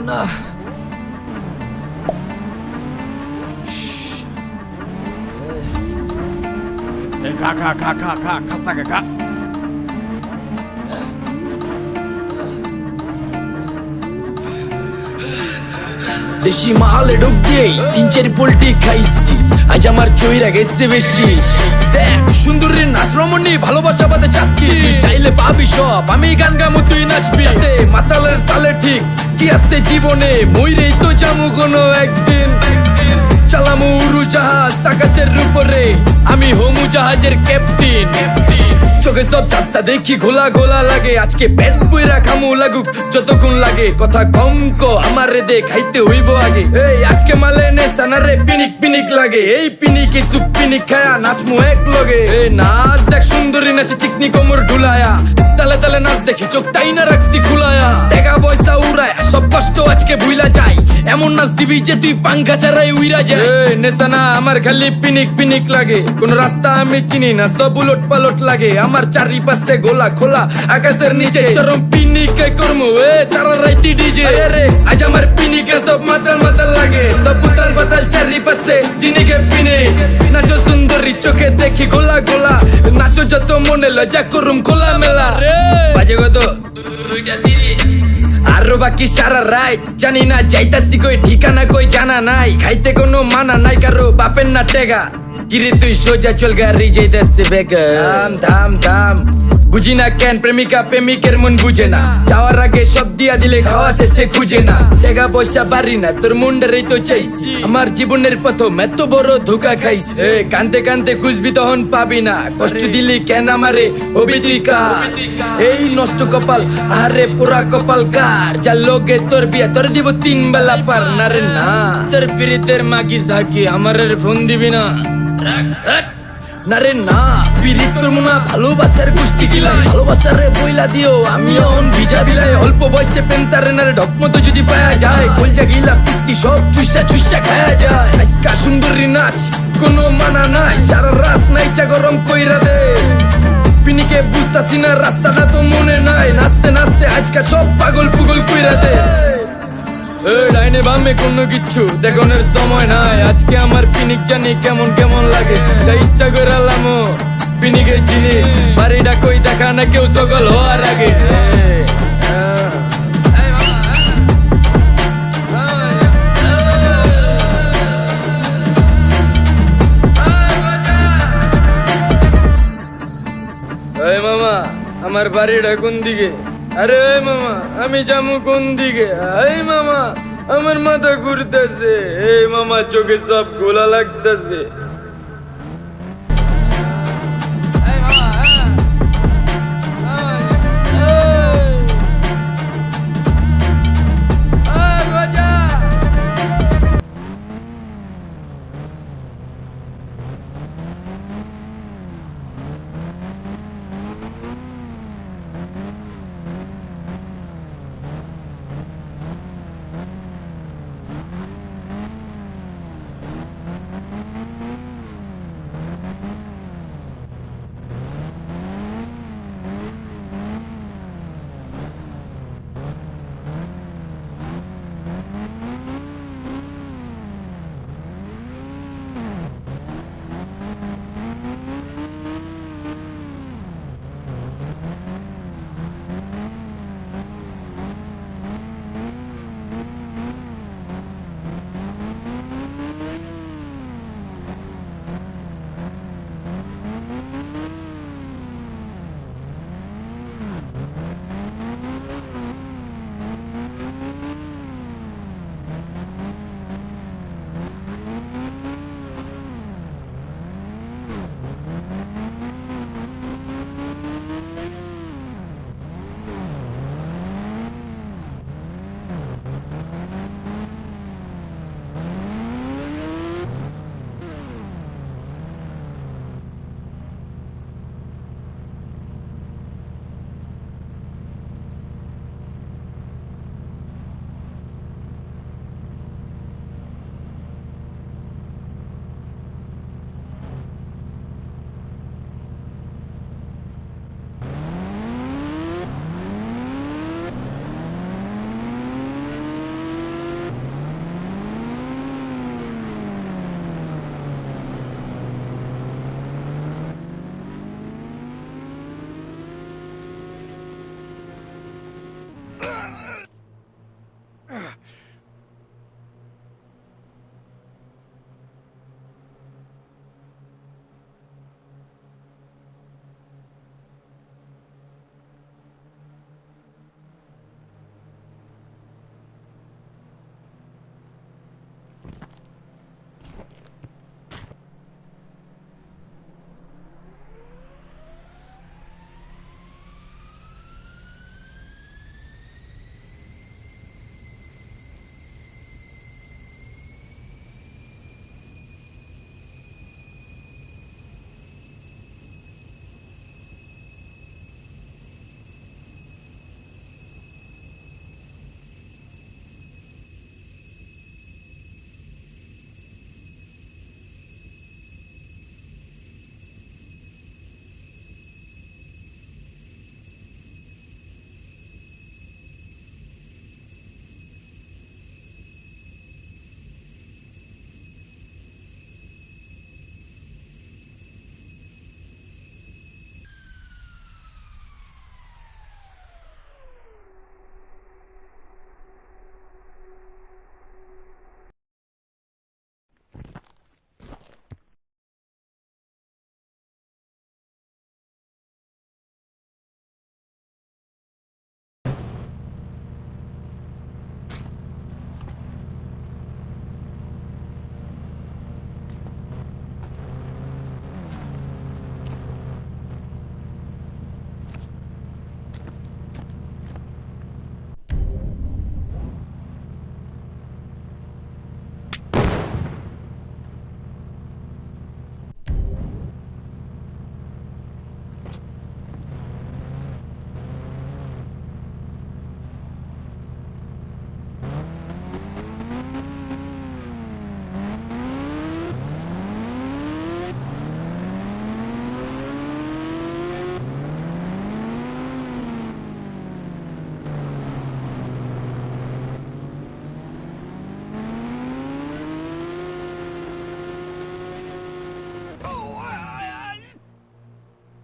না। খা খা খা খা খা খাস্তা খা। দেশি মালে ঢুক দিয়েই 3-4 পোল্টি খাইছি, আজ আমার চইরা গেছে বেশি। দেখ সুন্দরীর নাচ রমণী, ভালোবাসা বাদে চাচ্ছি, তুই চাইলে পাবি সব, আমি গান গামু তুই নাচবি। মাতালের তালে ঠিক কি আছে জীবনে, মইরেই তো জামু কোনো একদিন। চালামু উড়োজাহাজ আকাশের উপরে, আমি হোমু জাহাজের ক্যাপ্টেন। চোখে সব ঝাপসা দেখি ঘোলা ঘোলা লাগে, আজকে পেট পুইরা খামু লাগুক যতক্ষণ লাগে। কথা কম কো আমারে দে খাইতে হইব আগে, এই আজকে মালে নে সানারে পিনিক পিনিক লাগে। এই পিনিকে সুপ পিনিক খায়া নাচমু এক লগে। এই নাচ দেখ সুন্দরী নাচে চিকনি কোমর ঢুলায়া, তালে তালে নাচ দেখে চোখ তাই না রাখছি খুলায়া। টাকা পয়সা উড়ায় সব কষ্ট আজকে ভুইলা যায়, এমন নাচ দিবি যে তুই পাঙ্খা ছাড়াই উইরা যায়। নেশানা আমার খালি পিনিক পিনিক লাগে, কোন রাস্তা আমি চিনি না, সব উলট পালট লাগে। আমার চারিপাশে গোলা খোলা আকাশের নিচে, চরম পিনিকে করমু সারা রাইতি ডিজে। আরে আজ আমার পিনিকে সব মাতাল মাতাল লাগে, সব উতাল বাতাল চারিপাশে চিনিকে পিনিক। নাচো সুন্দরী চোখে দেখি গোলা গোলা, নাচো যত মনে লজ্জা করুম খোলা মেলা। বাজে কত 2:30, আরো বাকি সারা রাত জানি না যাইতাছি কই, ঠিকানা কই জানা নাই। খাইতে কোনো মানা নাই কারো বাপের না টেগা, কিরে তুই সোজা চল গাড়ি যাইতাছে বেগা। থাম থাম থাম, বুঝি না কেন প্রেমিকা প্রেমিকের মন বুঝে না, যাওয়ার আগে সব দিয়া দিলে খাওয়া শেষে খুঁজে না। টাকা পয়সা বাড়ি না তোর মুন্ডারেই তো চাইছি, আমার জীবনের প্রথম এত বড় ধোকা খাইছে। কানতে কানতে খুঁজবি তখন পাবি না, কষ্ট দিলি কেন আমারে হবি তুই কার। এই নষ্ট কপাল আরে পুরা কপাল কার, যা লোকে তোর বিয়া তোর দিব 3 বেলা পার। না রে না, তোর পিরিতের মাগি ঝাঁকি আমারের ফোন দিবি না। না রে না, পিরিত করবো না, ভালোবাসার গোষ্ঠী গিলাই, ভালোবাসারে বইলা দিও আমি অন ভিজা বিলাই। অল্প বয়সে প্রেম তারে নারে ঢক মতো যদি পায়া যায়, কলজা গিলা পিত্তি সব চুষা চুষা খায়া যায়। আজকা সুন্দরী নাচ কোনো মানা নাই, সারা রাত নাইচা গরম কইরা দে। পিনিকে বুঝতাছি না রাস্তাটা তো মনে নাই, নাচতে নাচতে আজকা সব পাগল পুগল কইরা দে। ডাইনে বামে কোনো কিচ্ছু দেখনের সময় নাই, আজকে আমার পিনিক জানি কেমন কেমন লাগে। যা ইচ্ছা করে লামো পিনিকে চিনি, বাড়িটা কই দেখা না কেউ সকল হওয়ার আগে। মামা আমার বাড়িটা কোন দিকে? আরে মামা আমি যামু কোন দিকে? এই মামা আমার মাথা ঘুরতেছে, এই মামা চোখে সব গোলা লাগতেছে।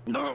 ধরো